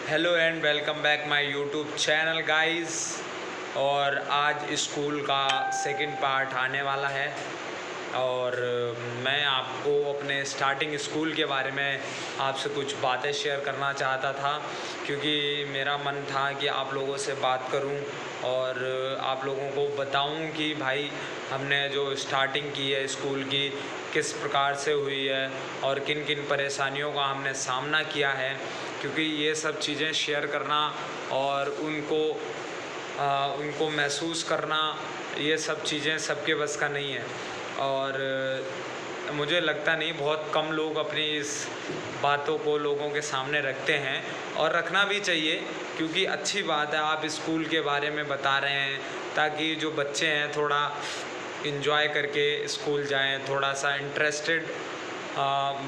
Hello and welcome back my YouTube channel guys. और आज school का सेकंड पार्ट आने वाला है और मैं आपको अपने स्टार्टिंग स्कूल के बारे में आपसे कुछ बातें शेयर करना चाहता था, क्योंकि मेरा मन था कि आप लोगों से बात करूं और आप लोगों को बताऊं कि भाई हमने जो स्टार्टिंग की है स्कूल की किस प्रकार से हुई है और किन किन परेशानियों का हमने सामना किया है, क्योंकि ये सब चीज़ें शेयर करना और उनको महसूस करना, ये सब चीज़ें सबके बस का नहीं है। और मुझे लगता नहीं, बहुत कम लोग अपनी इस बातों को लोगों के सामने रखते हैं और रखना भी चाहिए, क्योंकि अच्छी बात है आप स्कूल के बारे में बता रहे हैं ताकि जो बच्चे हैं थोड़ा इन्जॉय करके स्कूल जाएं, थोड़ा सा इंटरेस्टेड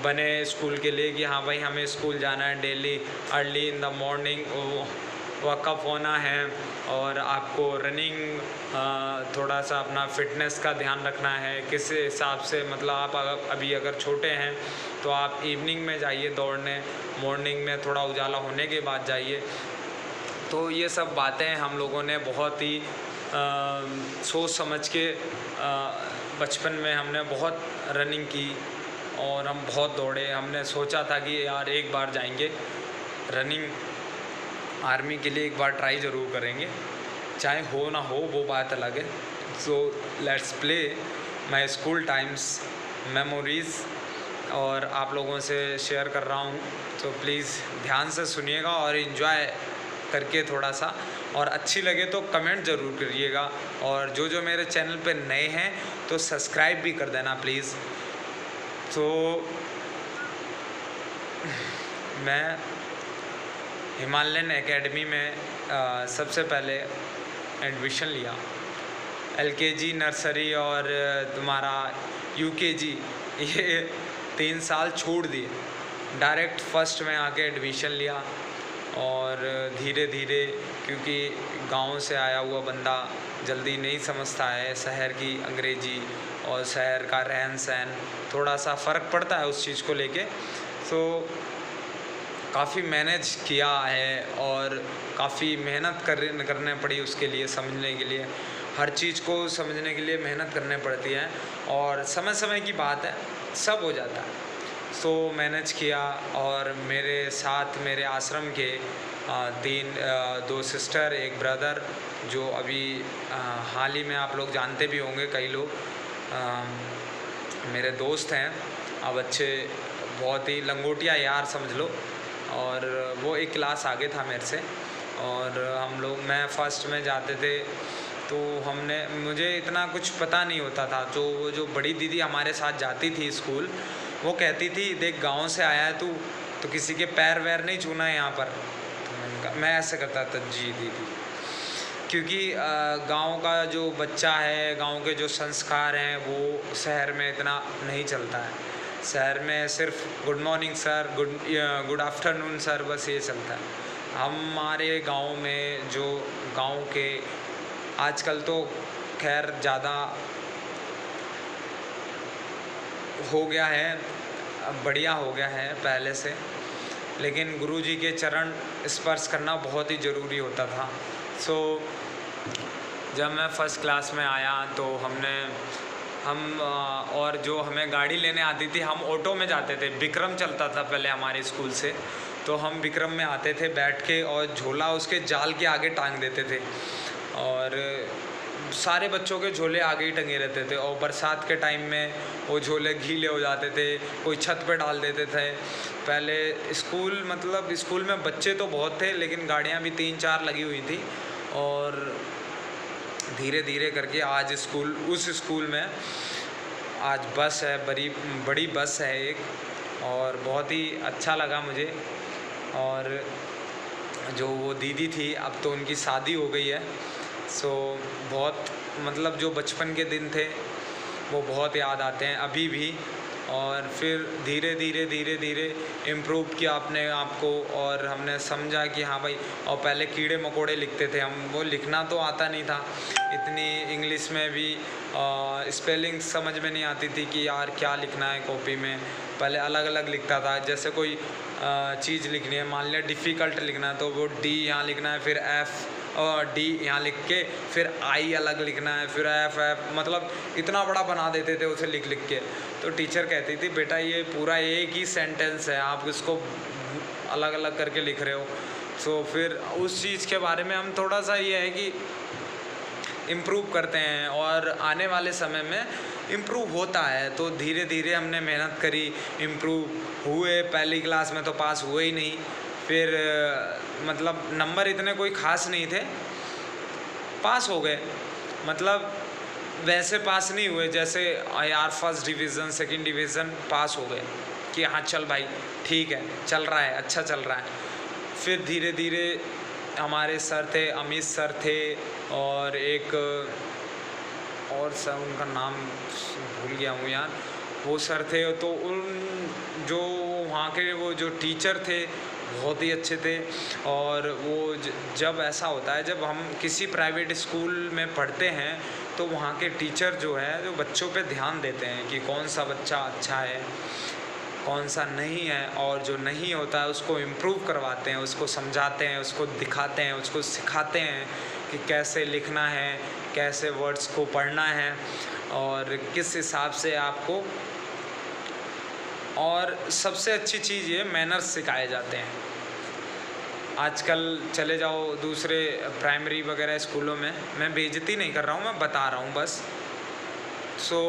बने स्कूल के लिए कि हाँ भाई हमें स्कूल जाना है, daily early in the morning walk up होना है और आपको रनिंग थोड़ा सा अपना फिटनेस का ध्यान रखना है। किस हिसाब से, मतलब आप अभी अगर छोटे हैं तो आप इवनिंग में जाइए दौड़ने, मॉर्निंग में थोड़ा उजाला होने के बाद जाइए। तो ये सब बातें हम लोगों ने बहुत ही सोच समझ के बचपन में हमने बहुत रनिंग की और हम बहुत दौड़े। हमने सोचा था कि यार एक बार जाएंगे रनिंग, आर्मी के लिए एक बार ट्राई ज़रूर करेंगे, चाहे हो ना हो वो बात अलग है। So let's play my school times memories और आप लोगों से शेयर कर रहा हूँ, तो प्लीज़ ध्यान से सुनिएगा और इन्जॉय करके थोड़ा सा, और अच्छी लगे तो कमेंट ज़रूर करिएगा। और जो मेरे चैनल पे नए हैं तो सब्सक्राइब भी कर देना प्लीज़। तो मैं हिमालयन एकेडमी में सबसे पहले एडमिशन लिया। एलकेजी, नर्सरी और तुम्हारा यूकेजी ये 3 साल छोड़ दिए, डायरेक्ट फर्स्ट में आके एडमिशन लिया। और धीरे धीरे, क्योंकि गांव से आया हुआ बंदा जल्दी नहीं समझता है शहर की अंग्रेज़ी और शहर का रहन सहन, थोड़ा सा फ़र्क पड़ता है उस चीज़ को लेके। तो काफ़ी मैनेज किया है और काफ़ी मेहनत करने पड़ी उसके लिए, समझने के लिए, हर चीज़ को समझने के लिए मेहनत करने पड़ती है और समय समय की बात है, सब हो जाता है। तो मैनेज किया और मेरे साथ मेरे आश्रम के 2 सिस्टर, एक ब्रदर, जो अभी हाल ही में आप लोग जानते भी होंगे, कई लोग मेरे दोस्त हैं, अब अच्छे, बहुत ही लंगोटिया यार समझ लो। और वो एक क्लास आगे था मेरे से और हम लोग, मैं फर्स्ट में जाते थे तो मुझे इतना कुछ पता नहीं होता था। तो वो जो बड़ी दीदी हमारे साथ जाती थी स्कूल, वो कहती थी देख गांव से आया है तू, तो किसी के पैर वैर नहीं छूना है यहाँ पर। तो मैंने कहा, मैं ऐसे करता था जी दीदी, क्योंकि गांव का जो बच्चा है, गांव के जो संस्कार हैं वो शहर में इतना नहीं चलता है। शहर में सिर्फ good morning sir, good afternoon sir, बस ये चलता है। हमारे गांव में जो गांव के, आजकल तो खैर ज़्यादा हो गया है, बढ़िया हो गया है पहले से, लेकिन गुरुजी के चरण स्पर्श करना बहुत ही ज़रूरी होता था। सो जब मैं फ़र्स्ट क्लास में आया तो और जो हमें गाड़ी लेने आती थी, हम ऑटो में जाते थे। विक्रम चलता था पहले हमारे स्कूल से, तो हम विक्रम में आते थे बैठ के और झोला उसके जाल के आगे टांग देते थे और सारे बच्चों के झोले आगे ही टंगे रहते थे। और बरसात के टाइम में वो झोले गीले हो जाते थे, कोई छत पे डाल देते थे। पहले स्कूल, मतलब स्कूल में बच्चे तो बहुत थे लेकिन गाड़ियाँ भी 3-4 लगी हुई थी। और धीरे धीरे करके आज उस स्कूल में आज बस है, बड़ी बस है एक, और बहुत ही अच्छा लगा मुझे। और जो वो दीदी थी, अब तो उनकी शादी हो गई है। सो बहुत, मतलब जो बचपन के दिन थे वो बहुत याद आते हैं अभी भी। और फिर धीरे धीरे इम्प्रूव किया अपने आप को और हमने समझा कि हाँ भाई, और पहले कीड़े मकोड़े लिखते थे हम, वो लिखना तो आता नहीं था इतनी, इंग्लिश में भी स्पेलिंग समझ में नहीं आती थी कि यार क्या लिखना है कॉपी में। पहले अलग अलग लिखता था, जैसे कोई चीज़ लिखनी है, मान लिया डिफ़िकल्ट लिखना है तो वो डी यहाँ लिखना है, फिर एफ़ और डी यहाँ लिख के फिर आई अलग लिखना है, फिर एफ़ मतलब इतना बड़ा बना देते थे उसे लिख लिख के। तो टीचर कहती थी बेटा ये पूरा एक ही सेंटेंस है, आप इसको अलग अलग करके लिख रहे हो। तो फिर उस चीज़ के बारे में हम थोड़ा सा ये है कि इम्प्रूव करते हैं और आने वाले समय में इम्प्रूव होता है। तो धीरे धीरे हमने मेहनत करी, इम्प्रूव हुए। पहली क्लास में तो पास हुए ही नहीं, फिर मतलब नंबर इतने कोई ख़ास नहीं थे, पास हो गए। मतलब वैसे पास नहीं हुए जैसे यार फर्स्ट डिवीज़न सेकंड डिवीज़न, पास हो गए कि हाँ चल भाई ठीक है, चल रहा है, अच्छा चल रहा है। फिर धीरे धीरे हमारे सर थे, अमित सर थे और एक और सर, उनका नाम भूल गया हूँ यार, वो सर थे। तो उन जो वहाँ के वो जो टीचर थे बहुत ही अच्छे थे। और वो जब ऐसा होता है, जब हम किसी प्राइवेट स्कूल में पढ़ते हैं तो वहाँ के टीचर जो है जो बच्चों पे ध्यान देते हैं कि कौन सा बच्चा अच्छा है, कौन सा नहीं है, और जो नहीं होता है उसको इम्प्रूव करवाते हैं, उसको समझाते हैं, उसको दिखाते हैं, उसको सिखाते हैं कि कैसे लिखना है, कैसे वर्ड्स को पढ़ना है और किस हिसाब से आपको। और सबसे अच्छी चीज़ ये मैनर्स सिखाए जाते हैं। आजकल चले जाओ दूसरे प्राइमरी वगैरह स्कूलों में, मैं बेइज्जती नहीं कर रहा हूँ, मैं बता रहा हूँ बस। सो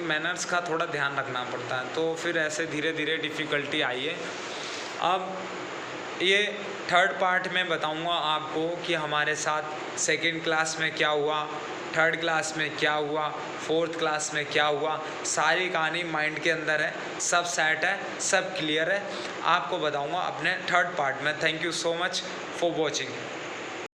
मैनर्स का थोड़ा ध्यान रखना पड़ता है। तो फिर ऐसे धीरे धीरे डिफ़िकल्टी आई है। अब ये थर्ड पार्ट में बताऊंगा आपको कि हमारे साथ सेकंड क्लास में क्या हुआ, थर्ड क्लास में क्या हुआ, फोर्थ क्लास में क्या हुआ। सारी कहानी माइंड के अंदर है, सब सेट है, सब क्लियर है। आपको बताऊंगा अपने थर्ड पार्ट में। Thank you so much for watching.